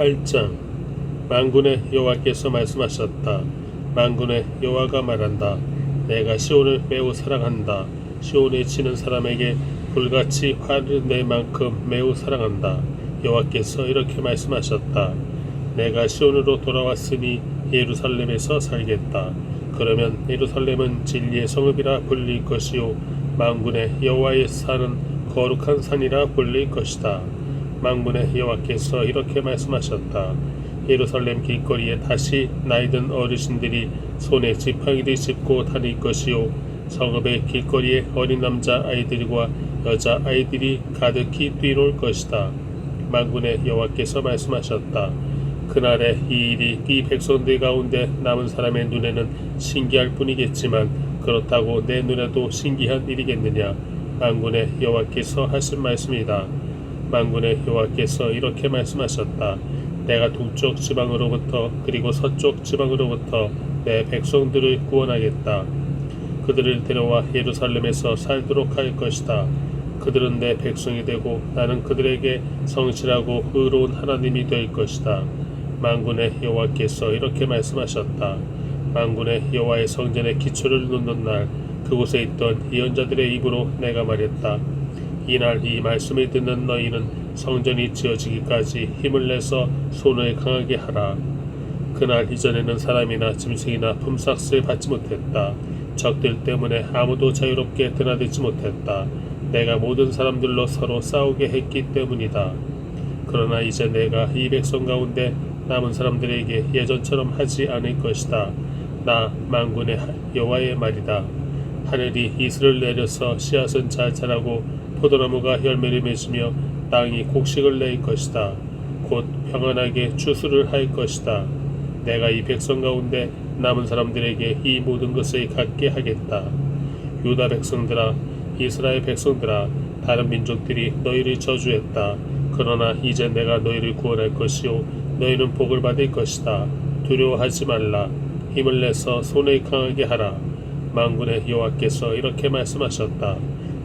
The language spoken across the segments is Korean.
8장. 만군의 여호와께서 말씀하셨다. 만군의 여호와가 말한다. 내가 시온을 매우 사랑한다. 시온에 지는 사람에게 불같이 화를 낼 만큼 매우 사랑한다. 여호와께서 이렇게 말씀하셨다. 내가 시온으로 돌아왔으니 예루살렘에서 살겠다. 그러면 예루살렘은 진리의 성읍이라 불릴 것이요 만군의 여호와의 산은 거룩한 산이라 불릴 것이다. 만군의 여호와께서 이렇게 말씀하셨다. 예루살렘 길거리에 다시 나이든 어르신들이 손에 지팡이를 짚고 다닐 것이요 성읍의 길거리에 어린 남자 아이들과 여자 아이들이 가득히 뛰놀 것이다. 만군의 여호와께서 말씀하셨다. 그날에 이 일이 이 백성들 가운데 남은 사람의 눈에는 신기할 뿐이겠지만 그렇다고 내 눈에도 신기한 일이겠느냐. 만군의 여호와께서 하신 말씀이다. 만군의 여호와께서 이렇게 말씀하셨다. 내가 동쪽 지방으로부터 그리고 서쪽 지방으로부터 내 백성들을 구원하겠다. 그들을 데려와 예루살렘에서 살도록 할 것이다. 그들은 내 백성이 되고 나는 그들에게 성실하고 의로운 하나님이 될 것이다. 만군의 여호와께서 이렇게 말씀하셨다. 만군의 여호와의 성전의 기초를 놓는 날 그곳에 있던 예언자들의 입으로 내가 말했다. 이날 이 말씀을 듣는 너희는 성전이 지어지기까지 힘을 내서 손을 강하게 하라. 그날 이전에는 사람이나 짐승이나 품삯을 받지 못했다. 적들 때문에 아무도 자유롭게 드나들지 못했다. 내가 모든 사람들로 서로 싸우게 했기 때문이다. 그러나 이제 내가 이 백성 가운데 남은 사람들에게 예전처럼 하지 않을 것이다. 나 만군의 여호와의 말이다. 하늘이 이슬을 내려서 씨앗은 잘 자라고 포도나무가 열매를 맺으며 땅이 곡식을 낼 것이다. 곧 평안하게 추수를 할 것이다. 내가 이 백성 가운데 남은 사람들에게 이 모든 것을 갖게 하겠다. 유다 백성들아, 이스라엘 백성들아, 다른 민족들이 너희를 저주했다. 그러나 이제 내가 너희를 구원할 것이요 너희는 복을 받을 것이다. 두려워하지 말라. 힘을 내서 손을 강하게 하라. 만군의 여호와께서 이렇게 말씀하셨다.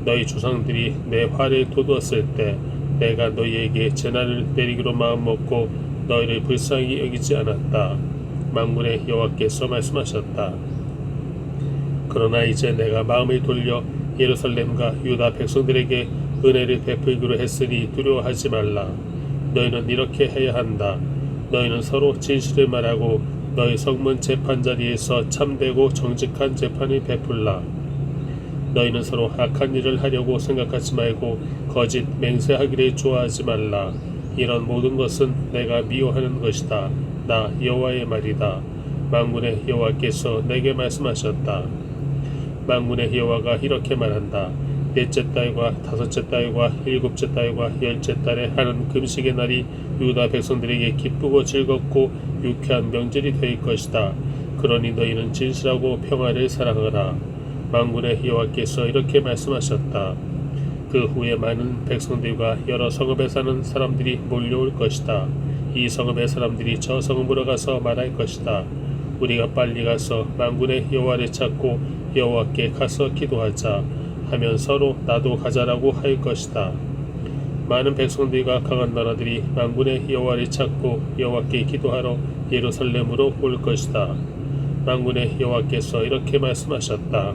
너희 조상들이 내 화를 돋웠을 때 내가 너희에게 재난을 내리기로 마음먹고 너희를 불쌍히 여기지 않았다. 만군의 여호와께서 말씀하셨다. 그러나 이제 내가 마음을 돌려 예루살렘과 유다 백성들에게 은혜를 베풀기로 했으니 두려워하지 말라. 너희는 이렇게 해야 한다. 너희는 서로 진실을 말하고 너희 성문 재판자리에서 참되고 정직한 재판을 베풀라. 너희는 서로 악한 일을 하려고 생각하지 말고 거짓 맹세하기를 좋아하지 말라. 이런 모든 것은 내가 미워하는 것이다. 나 여호와의 말이다. 만군의 여호와께서 내게 말씀하셨다. 만군의 여호와가 이렇게 말한다. 넷째 달과 다섯째 달과 일곱째 달과 열째 달에 하는 금식의 날이 유다 백성들에게 기쁘고 즐겁고 유쾌한 명절이 될 것이다. 그러니 너희는 진실하고 평화를 사랑하라. 만군의 여호와께서 이렇게 말씀하셨다. 그 후에 많은 백성들과 여러 성읍에 사는 사람들이 몰려올 것이다. 이 성읍의 사람들이 저 성읍으로 가서 말할 것이다. 우리가 빨리 가서 만군의 여호와를 찾고 여호와께 가서 기도하자 하면 서로 나도 가자라고 할 것이다. 많은 백성들과 강한 나라들이 만군의 여호와를 찾고 여호와께 기도하러 예루살렘으로 올 것이다. 만군의 여호와께서 이렇게 말씀하셨다.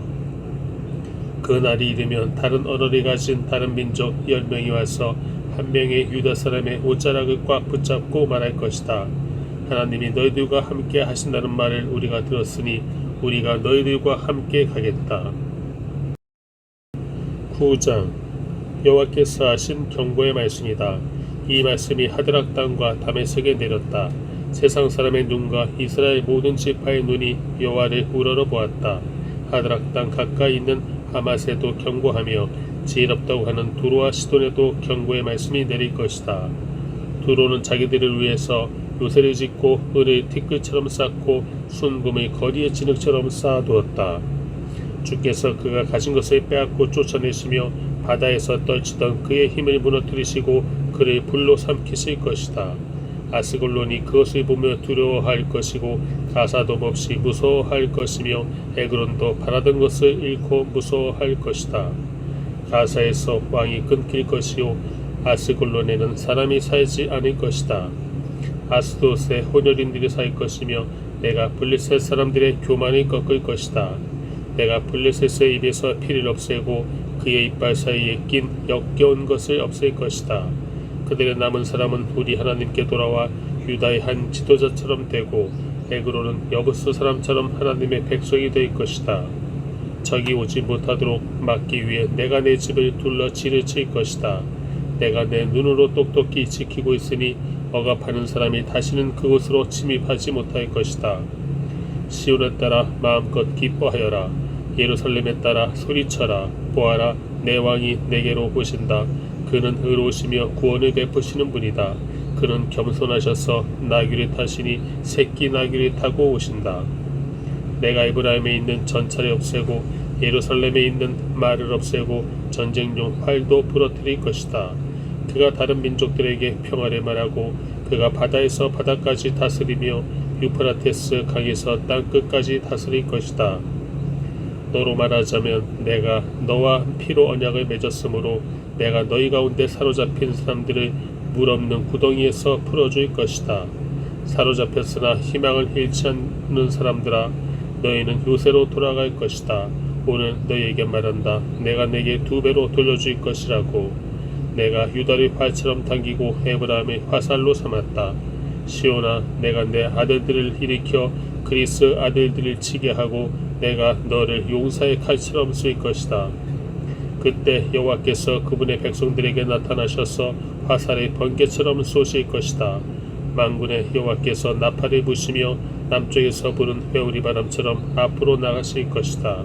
그 날이 이르면 다른 언어를 가진 다른 민족 10명이 와서 한 명의 유다 사람의 옷자락을 꽉 붙잡고 말할 것이다. 하나님이 너희들과 함께 하신다는 말을 우리가 들었으니 우리가 너희들과 함께 가겠다. 9장. 여호와께서 하신 경고의 말씀이다. 이 말씀이 하드락 땅과 다메섹에 내렸다. 세상 사람의 눈과 이스라엘 모든 지파의 눈이 여호와를 우러러 보았다. 하드락 땅 가까이 있는 하맛에도 경고하며 지혜롭다고 하는 두로와 시돈에도 경고의 말씀이 내릴 것이다. 두로는 자기들을 위해서 요새를 짓고 을을 티끌처럼 쌓고 순금을 거리의 진흙처럼 쌓아두었다. 주께서 그가 가진 것을 빼앗고 쫓아내시며 바다에서 떨치던 그의 힘을 무너뜨리시고 그를 불로 삼키실 것이다. 아스글론이 그것을 보며 두려워할 것이고 가사돔 없이 무서워할 것이며 에그론도 바라던 것을 잃고 무서워할 것이다. 가사에서 왕이 끊길 것이요 아스글론에는 사람이 살지 않을 것이다. 아스도스의 혼혈인들이 살 것이며 내가 블레셋 사람들의 교만을 꺾을 것이다. 내가 블레셋의 입에서 피를 없애고 그의 이빨 사이에 낀 역겨운 것을 없앨 것이다. 그들의 남은 사람은 우리 하나님께 돌아와 유다의 한 지도자처럼 되고 에그로는 여부스 사람처럼 하나님의 백성이 될 것이다. 적이 오지 못하도록 막기 위해 내가 내 집을 둘러 지를 칠 것이다. 내가 내 눈으로 똑똑히 지키고 있으니 억압하는 사람이 다시는 그곳으로 침입하지 못할 것이다. 시온에 따라 마음껏 기뻐하여라. 예루살렘에 따라 소리쳐라. 보아라, 내 왕이 내게로 오신다. 그는 의로우시며 구원을 베푸시는 분이다. 그는 겸손하셔서 나귀를 타시니 새끼 나귀를 타고 오신다. 내가 에브라임에 있는 전차를 없애고 예루살렘에 있는 말을 없애고 전쟁용 활도 부러뜨릴 것이다. 그가 다른 민족들에게 평화를 말하고 그가 바다에서 바다까지 다스리며 유프라테스 강에서 땅끝까지 다스릴 것이다. 너로 말하자면 내가 너와 피로 언약을 맺었으므로 내가 너희 가운데 사로잡힌 사람들을 물 없는 구덩이에서 풀어줄 것이다. 사로잡혔으나 희망을 잃지 않는 사람들아, 너희는 요새로 돌아갈 것이다. 오늘 너희에게 말한다. 내가 내게 2배로 돌려줄 것이라고. 내가 유다를 활처럼 당기고 에브라임을 화살로 삼았다. 시온아, 내가 내 아들들을 일으켜 그리스 아들들을 치게 하고 내가 너를 용사의 칼처럼 쓸 것이다. 그때 여호와께서 그분의 백성들에게 나타나셔서 화살의 번개처럼 쏘실 것이다. 만군의 여호와께서 나팔을 부시며 남쪽에서 부는 회오리 바람처럼 앞으로 나가실 것이다.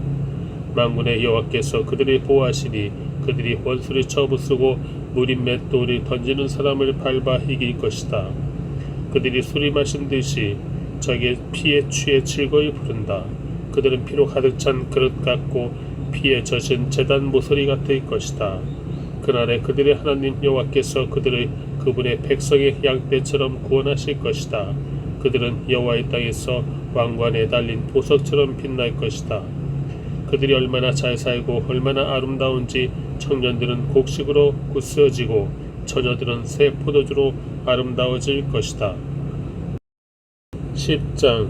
만군의 여호와께서 그들을 보호하시니 그들이 원수를 쳐부수고 무린 맷돌을 던지는 사람을 밟아 이길 것이다. 그들이 술이 마신 듯이 적의 피에 취해 즐거이 부른다. 그들은 피로 가득 찬 그릇 같고 피에 젖은 제단 모서리 같을 것이다. 그날에 그들의 하나님 여호와께서 그들을 그분의 백성의 양떼처럼 구원하실 것이다. 그들은 여호와의 땅에서 왕관에 달린 보석처럼 빛날 것이다. 그들이 얼마나 잘 살고 얼마나 아름다운지 청년들은 곡식으로 굳세어지고 처녀들은 새 포도주로 아름다워질 것이다. 10장.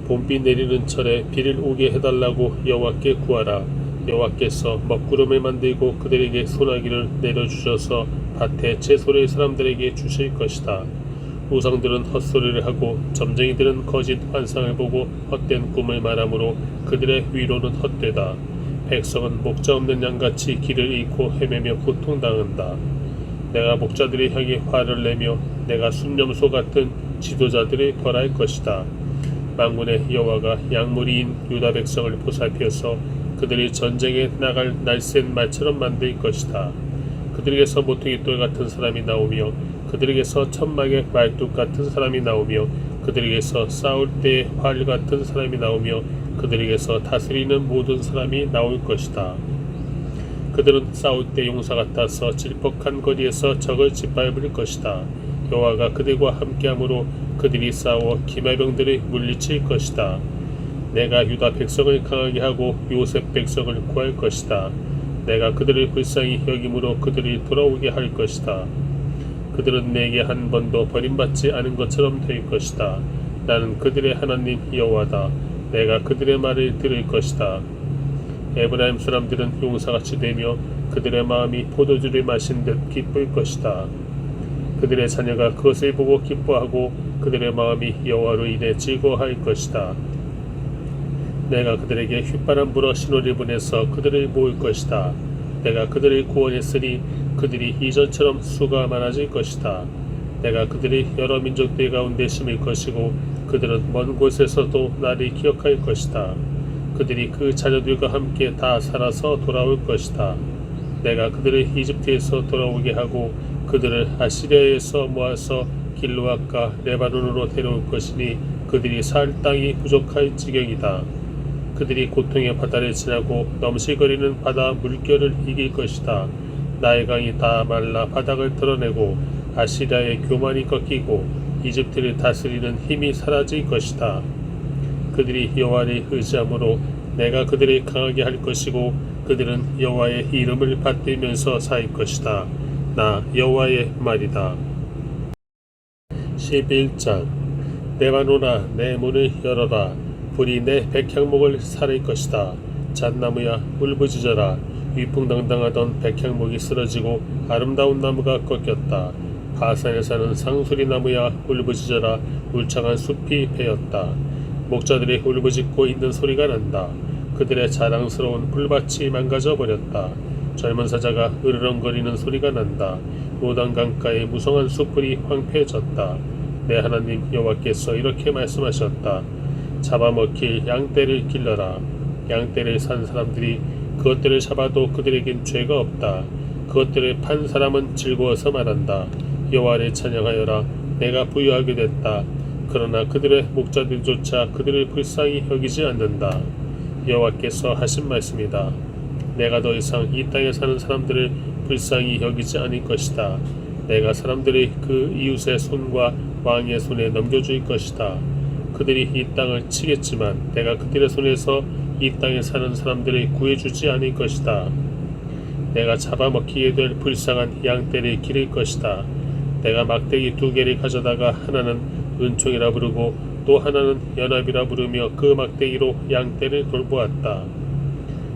봄비 내리는 철에 비를 오게 해달라고 여호와께 구하라. 여호와께서 먹구름을 만들고 그들에게 소나기를 내려주셔서 밭에 채소를 사람들에게 주실 것이다. 우상들은 헛소리를 하고 점쟁이들은 거짓 환상을 보고 헛된 꿈을 말하므로 그들의 위로는 헛되다. 백성은 목자 없는 양같이 길을 잃고 헤매며 고통당한다. 내가 목자들을 향해 화를 내며 내가 순념소 같은 지도자들을 벌할 것이다. 만군의 여호와가 양무리인 유다 백성을 보살펴서 그들이 전쟁에 나갈 날쌘 말처럼 만들 것이다. 그들에게서 모퉁이 돌 같은 사람이 나오며 그들에게서 천막의 말뚝 같은 사람이 나오며 그들에게서 싸울 때의 활 같은 사람이 나오며 그들에게서 다스리는 모든 사람이 나올 것이다. 그들은 싸울 때 용사 같아서 질퍽한 거리에서 적을 짓밟을 것이다. 여호와가 그들과 함께함으로 그들이 싸워 기말병들을 물리칠 것이다. 내가 유다 백성을 강하게 하고 요셉 백성을 구할 것이다. 내가 그들을 불쌍히 여김으로 그들이 돌아오게 할 것이다. 그들은 내게 한 번도 버림받지 않은 것처럼 될 것이다. 나는 그들의 하나님 여호와다. 내가 그들의 말을 들을 것이다. 에브라임 사람들은 용사같이 되며 그들의 마음이 포도주를 마신 듯 기쁠 것이다. 그들의 자녀가 그것을 보고 기뻐하고 그들의 마음이 여호와로 인해 즐거워할 것이다. 내가 그들에게 휘바람 불어 신호를 보내서 그들을 모을 것이다. 내가 그들을 구원했으니 그들이 이전처럼 수가 많아질 것이다. 내가 그들이 여러 민족들 가운데 심을 것이고 그들은 먼 곳에서도 나를 기억할 것이다. 그들이 그 자녀들과 함께 다 살아서 돌아올 것이다. 내가 그들을 이집트에서 돌아오게 하고 그들을 아시리아에서 모아서 길르앗과 레바논으로 데려올 것이니 그들이 살 땅이 부족할 지경이다. 그들이 고통의 바다를 지나고 넘실거리는 바다 물결을 이길 것이다. 나의 강이 다 말라 바닥을 드러내고 아시리아의 교만이 꺾이고 이집트를 다스리는 힘이 사라질 것이다. 그들이 여호와를 의지함으로 내가 그들을 강하게 할 것이고 그들은 여호와의 이름을 받들면서 살 것이다. 나 여호와의 말이다. 11장 내마노나 내 문을 열어라. 불이 내 백향목을 사를 것이다. 잣나무야 울부짖어라. 위풍당당하던 백향목이 쓰러지고 아름다운 나무가 꺾였다. 바산에 사는 상수리 나무야 울부짖어라. 울창한 숲이 베었다. 목자들이 울부짖고 있는 소리가 난다. 그들의 자랑스러운 풀밭이 망가져 버렸다. 젊은 사자가 으르렁거리는 소리가 난다. 요단강가의 무성한 숲풀이 황폐해졌다. 내 하나님 여호와께서 이렇게 말씀하셨다. 잡아먹힐 양떼를 길러라. 양떼를 산 사람들이 그것들을 잡아도 그들에겐 죄가 없다. 그것들을 판 사람은 즐거워서 말한다. 여호와를 찬양하여라. 내가 부유하게 됐다. 그러나 그들의 목자들조차 그들을 불쌍히 여기지 않는다. 여호와께서 하신 말씀이다. 내가 더 이상 이 땅에 사는 사람들을 불쌍히 여기지 않을 것이다. 내가 사람들이 그 이웃의 손과 왕의 손에 넘겨줄 것이다. 그들이 이 땅을 치겠지만 내가 그들의 손에서 이 땅에 사는 사람들을 구해주지 않을 것이다. 내가 잡아먹히게 될 불쌍한 양떼를 기를 것이다. 내가 막대기 2개를 가져다가 하나는 은총이라 부르고 또 하나는 연합이라 부르며 그 막대기로 양떼를 돌보았다.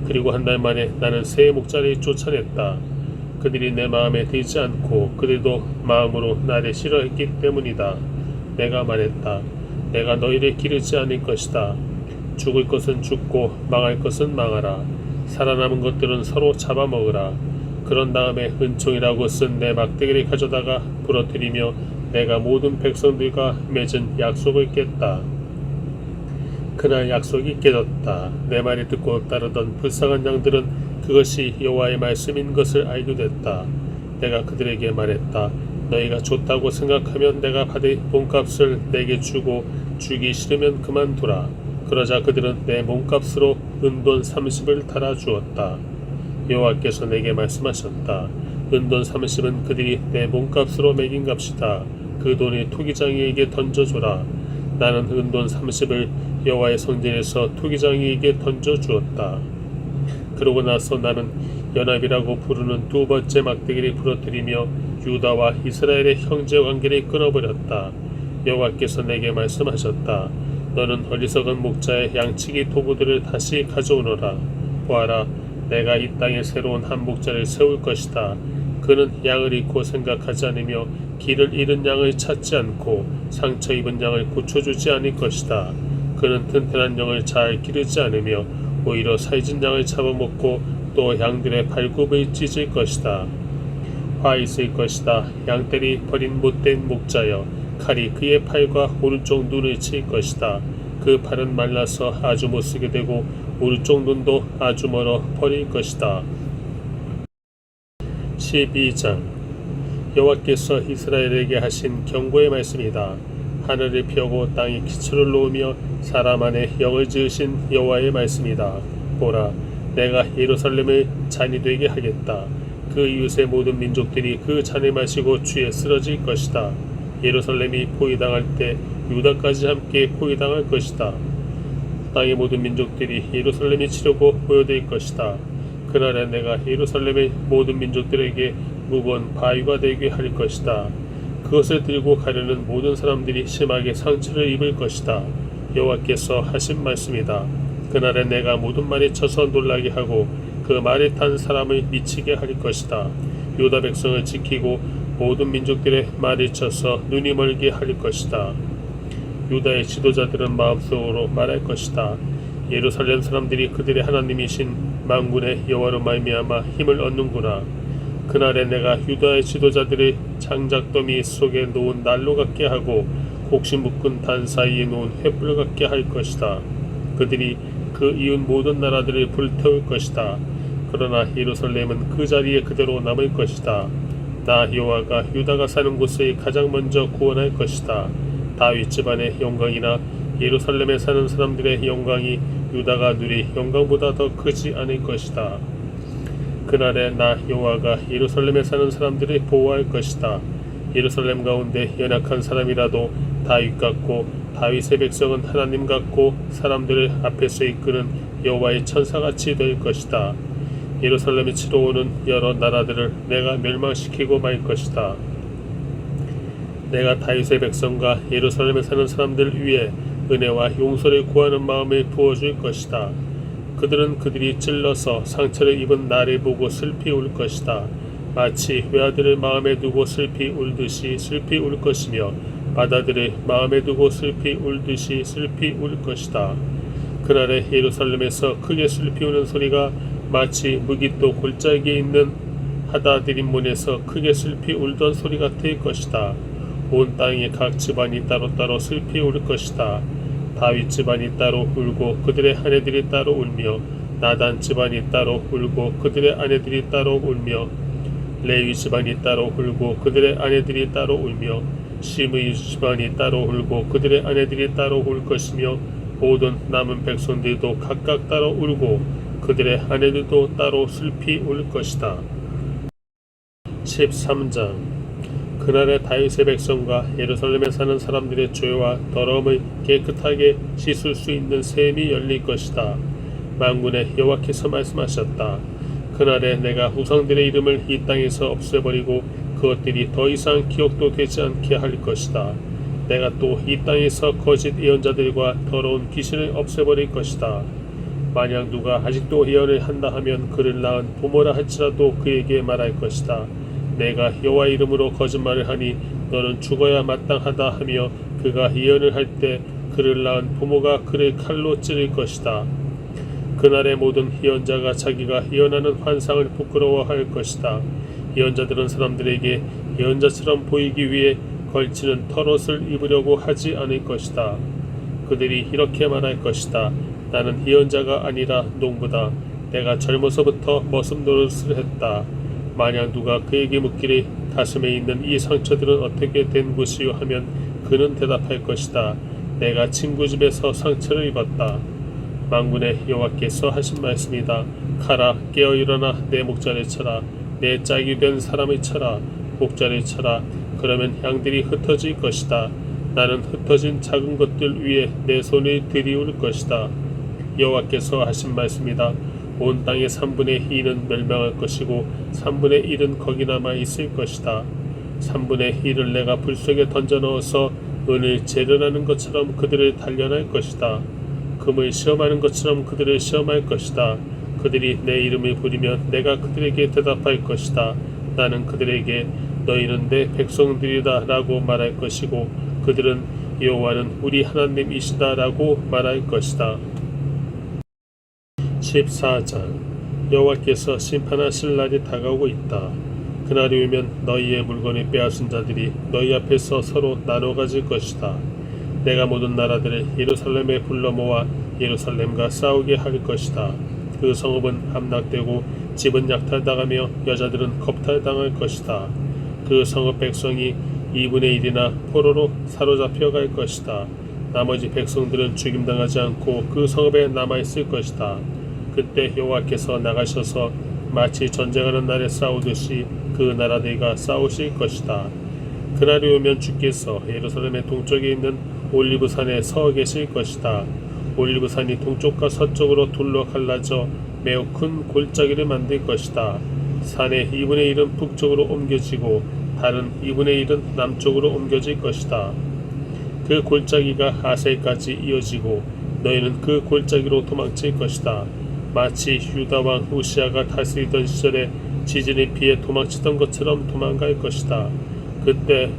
그리고 한 달 만에 나는 새 목자를 쫓아냈다. 그들이 내 마음에 들지 않고 그들도 마음으로 나를 싫어했기 때문이다. 내가 말했다. 내가 너희를 기르지 않을 것이다. 죽을 것은 죽고 망할 것은 망하라. 살아남은 것들은 서로 잡아먹으라. 그런 다음에 은총이라고 쓴 내 막대기를 가져다가 부러뜨리며 내가 모든 백성들과 맺은 약속을 깼다. 그날 약속이 깨졌다. 내 말을 듣고 따르던 불쌍한 양들은 그것이 여호와의 말씀인 것을 알게 됐다. 내가 그들에게 말했다. 너희가 좋다고 생각하면 내가 받을 몸값을 내게 주고 주기 싫으면 그만두라. 그러자 그들은 내 몸값으로 은돈 30을 달아주었다. 여호와께서 내게 말씀하셨다. 은돈 30은 그들이 내 몸값으로 매긴 값이다. 그 돈을 토기장이에게 던져줘라. 나는 은돈 30을 여호와의 성전에서 토기장이에게 던져주었다. 그러고 나서 나는 연합이라고 부르는 2번째 막대기를 부러뜨리며 유다와 이스라엘의 형제 관계를 끊어버렸다. 여호와께서 내게 말씀하셨다. 너는 어리석은 목자의 양치기 도구들을 다시 가져오너라. 보아라, 내가 이 땅에 새로운 한 목자를 세울 것이다. 그는 양을 잃고 생각하지 않으며 길을 잃은 양을 찾지 않고 상처 입은 양을 고쳐주지 않을 것이다. 그는 튼튼한 양을 잘 기르지 않으며 오히려 살진 양을 잡아먹고 또 양들의 발굽을 찢을 것이다. 화 있을 것이다. 양떼리 버린 못된 목자여, 칼이 그의 팔과 오른쪽 눈을 칠 것이다. 그 팔은 말라서 아주 못쓰게 되고 오른쪽 눈도 아주 멀어 버릴 것이다. 12장 여호와께서 이스라엘에게 하신 경고의 말씀이다. 하늘을 펴고 땅에 기초를 놓으며 사람 안에 영을 지으신 여호와의 말씀이다. 보라, 내가 예루살렘을 잔이 되게 하겠다. 그 이웃의 모든 민족들이 그 잔을 마시고 취해 쓰러질 것이다. 예루살렘이 포위당할 때 유다까지 함께 포위당할 것이다. 땅의 모든 민족들이 예루살렘이 치려고 모여들 것이다. 그날에 내가 예루살렘의 모든 민족들에게 무거운 바위가 되게 할 것이다. 그것을 들고 가려는 모든 사람들이 심하게 상처를 입을 것이다. 여호와께서 하신 말씀이다. 그날에 내가 모든 말에 쳐서 놀라게 하고 그 말에 탄 사람을 미치게 할 것이다. 유다 백성을 지키고 모든 민족들의 말에 쳐서 눈이 멀게 할 것이다. 유다의 지도자들은 마음속으로 말할 것이다. 예루살렘 사람들이 그들의 하나님이신 만군의 여호와로 말미암아 힘을 얻는구나. 그날에 내가 유다의 지도자들을 장작더미 속에 놓은 난로 같게 하고 곡식 묶은 단 사이에 놓은 횃불 같게 할 것이다. 그들이 그 이웃 모든 나라들을 불태울 것이다. 그러나 예루살렘은 그 자리에 그대로 남을 것이다. 나 여호와가 유다가 사는 곳을 가장 먼저 구원할 것이다. 다윗 집안의 영광이나 예루살렘에 사는 사람들의 영광이 유다가 누릴 영광보다 더 크지 않을 것이다. 그날에 나 여호와가 예루살렘에 사는 사람들을 보호할 것이다. 예루살렘 가운데 연약한 사람이라도 다윗 같고 다윗의 백성은 하나님 같고 사람들을 앞에서 이끄는 여호와의 천사같이 될 것이다. 예루살렘에 치러 오는 여러 나라들을 내가 멸망시키고 말 것이다. 내가 다윗의 백성과 예루살렘에 사는 사람들 위에 은혜와 용서를 구하는 마음을 부어줄 것이다. 그들은 그들이 찔러서 상처를 입은 나를 보고 슬피 울 것이다. 마치 외아들을 마음에 두고 슬피 울듯이 슬피 울 것이며 바다들을 마음에 두고 슬피 울듯이 슬피 울 것이다. 그날에 예루살렘에서 크게 슬피 우는 소리가 마치 무깃도 골짜기에 있는 하다드림몬에서 크게 슬피 울던 소리 같을 것이다. 온 땅의 각 집안이 따로따로 슬피 울 것이다. 다윗 집안이 따로 울고 그들의 아내들이 따로 울며 나단 집안이 따로 울고 그들의 아내들이 따로 울며 레위 집안이 따로 울고 그들의 아내들이 따로 울며 시므이 집안이 따로 울고 그들의 아내들이 따로 울 것이며 모든 남은 백성들도 각각 따로 울고 그들의 아내들도 따로 슬피 울 것이다. 13장 그날에 다윗의 백성과 예루살렘에 사는 사람들의 죄와 더러움을 깨끗하게 씻을 수 있는 셈이 열릴 것이다. 만군의 여호와께서 말씀하셨다. 그날에 내가 후상들의 이름을 이 땅에서 없애버리고 그것들이 더 이상 기억도 되지 않게 할 것이다. 내가 또 이 땅에서 거짓 예언자들과 더러운 귀신을 없애버릴 것이다. 만약 누가 아직도 예언을 한다 하면 그를 낳은 부모라 할지라도 그에게 말할 것이다. 내가 여호와 이름으로 거짓말을 하니 너는 죽어야 마땅하다 하며 그가 예언을 할 때 그를 낳은 부모가 그를 칼로 찌를 것이다. 그날의 모든 예언자가 자기가 예언하는 환상을 부끄러워할 것이다. 예언자들은 사람들에게 예언자처럼 보이기 위해 걸치는 털옷을 입으려고 하지 않을 것이다. 그들이 이렇게 말할 것이다. 나는 예언자가 아니라 농부다. 내가 젊어서부터 머슴 노릇을 했다. 만약 누가 그에게 묻기를 가슴에 있는 이 상처들은 어떻게 된 것이요 하면 그는 대답할 것이다. 내가 친구 집에서 상처를 입었다. 만군의 여호와께서 하신 말씀이다. 가라, 깨어 일어나 내 목자를 쳐라. 내 짝이 된 사람을 쳐라. 목자를 쳐라. 그러면 양들이 흩어질 것이다. 나는 흩어진 작은 것들 위에 내 손을 들이울 것이다. 여호와께서 하신 말씀이다. 온 땅의 3분의 2는 멸망할 것이고 3분의 1은 거기 남아 있을 것이다. 3분의 1을 내가 불 속에 던져 넣어서 은을 재련하는 것처럼 그들을 단련할 것이다. 금을 시험하는 것처럼 그들을 시험할 것이다. 그들이 내 이름을 부르면 내가 그들에게 대답할 것이다. 나는 그들에게 너희는 내 백성들이다 라고 말할 것이고 그들은 여호와는 우리 하나님이시다 라고 말할 것이다. 14장 여호와께서 심판하실 날이 다가오고 있다. 그날이 오면 너희의 물건을 빼앗은 자들이 너희 앞에서 서로 나눠 가질 것이다. 내가 모든 나라들을 예루살렘에 불러 모아 예루살렘과 싸우게 할 것이다. 그 성읍은 함락되고 집은 약탈당하며 여자들은 겁탈당할 것이다. 그 성읍 백성이 2분의 1이나 포로로 사로잡혀 갈 것이다. 나머지 백성들은 죽임당하지 않고 그 성읍에 남아있을 것이다. 그때 여호와께서 나가셔서 마치 전쟁하는 날에 싸우듯이 그 나라들과 싸우실 것이다. 그날이 오면 주께서 예루살렘의 동쪽에 있는 올리브산에 서 계실 것이다. 올리브산이 동쪽과 서쪽으로 둘러 갈라져 매우 큰 골짜기를 만들 것이다. 산의 2분의 1은 북쪽으로 옮겨지고 다른 2분의 1은 남쪽으로 옮겨질 것이다. 그 골짜기가 아셀까지 이어지고 너희는 그 골짜기로 도망칠 것이다. 마치 유다 왕 우시아가 다스리던 시절에 지진에 피해 도망치던 것처럼 도망갈 것이다. 그때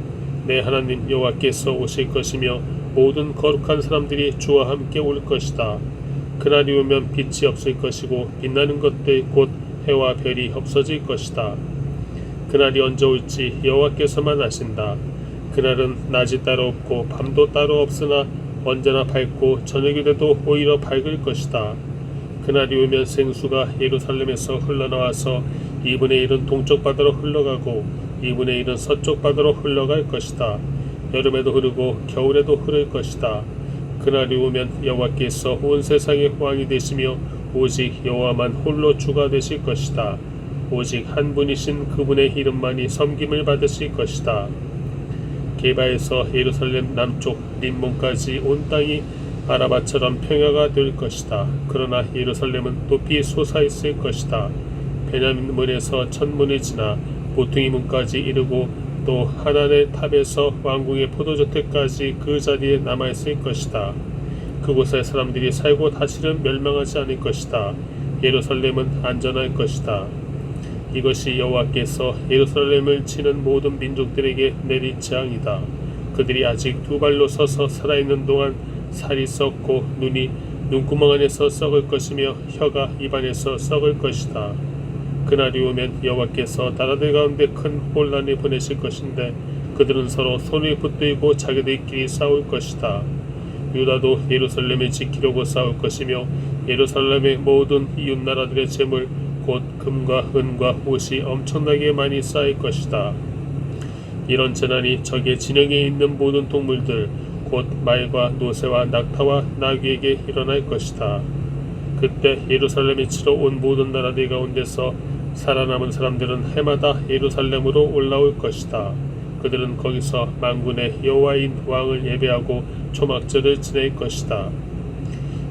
내 하나님 여호와께서 오실 것이며 모든 거룩한 사람들이 주와 함께 올 것이다. 그날이 오면 빛이 없을 것이고 빛나는 것들 곧 해와 별이 없어질 것이다. 그날이 언제 올지 여호와께서만 아신다. 그날은 낮이 따로 없고 밤도 따로 없으나 언제나 밝고 저녁이 돼도 오히려 밝을 것이다. 그날이 오면 생수가 예루살렘에서 흘러나와서 2분의 1은 동쪽 바다로 흘러가고 2분의 1은 서쪽 바다로 흘러갈 것이다. 여름에도 흐르고 겨울에도 흐를 것이다. 그날이 오면 여호와께서 온 세상의 왕이 되시며 오직 여호와만 홀로 주가 되실 것이다. 오직 한 분이신 그분의 이름만이 섬김을 받으실 것이다. 게바에서 예루살렘 남쪽 림몬까지 온 땅이 아라바처럼 평야가 될 것이다. 그러나 예루살렘은 높이 솟아있을 것이다. 베냐민 문에서 천문을 지나 보퉁이 문까지 이르고 또 또 하나님의 탑에서 왕궁의 포도저택까지 그 자리에 남아있을 것이다. 그곳에 사람들이 살고 다시는 멸망하지 않을 것이다. 예루살렘은 안전할 것이다. 이것이 여호와께서 예루살렘을 치는 모든 민족들에게 내릴 재앙이다. 그들이 아직 두 발로 서서 살아있는 동안 살이 썩고 눈이 눈구멍 안에서 썩을 것이며 혀가 입안에서 썩을 것이다. 그날이 오면 여호와께서 나라들 가운데 큰 혼란을 보내실 것인데 그들은 서로 손을 붙들고 자기들끼리 싸울 것이다. 유다도 예루살렘을 지키려고 싸울 것이며 예루살렘의 모든 이웃 나라들의 재물 곧 금과 은과 옷이 엄청나게 많이 쌓일 것이다. 이런 재난이 적의 진영에 있는 모든 동물들 곧 말과 노새와 낙타와 나귀에게 일어날 것이다. 그때 예루살렘에 치러 온 모든 나라들 가운데서 살아남은 사람들은 해마다 예루살렘으로 올라올 것이다. 그들은 거기서 만군의 여호와인 왕을 예배하고 초막절을 지낼 것이다.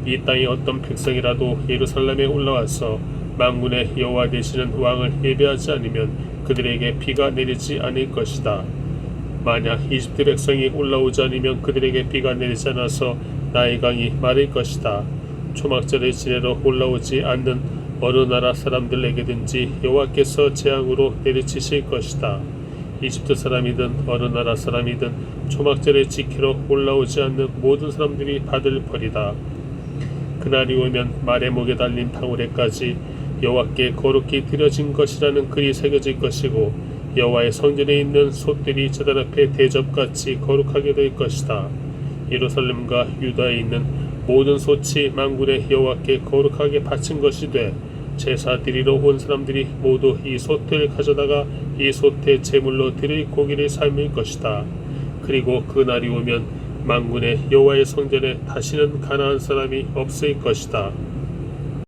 이 땅의 어떤 백성이라도 예루살렘에 올라와서 만군의 여호와 되시는 왕을 예배하지 않으면 그들에게 비가 내리지 않을 것이다. 만약 이집트 백성이 올라오지 않으면 그들에게 비가 내리지 않아서 나일 강이 마를 것이다. 초막절을 지내러 올라오지 않는 어느 나라 사람들에게든지 여호와께서 재앙으로 내리치실 것이다. 이집트 사람이든 어느 나라 사람이든 초막절을 지키러 올라오지 않는 모든 사람들이 받을 벌이다. 그날이 오면 말의 목에 달린 방울에까지 여호와께 거룩히 드려진 것이라는 글이 새겨질 것이고 여호와의 성전에 있는 솥들이 제단 앞에 대접같이 거룩하게 될 것이다. 예루살렘과 유다에 있는 모든 솥이 만군의 여호와께 거룩하게 바친 것이 돼 제사 드리러 온 사람들이 모두 이 솥을 가져다가 이 솥의 제물로 드릴 고기를 삶을 것이다. 그리고 그 날이 오면 만군의 여호와의 성전에 다시는 가나안 사람이 없을 것이다.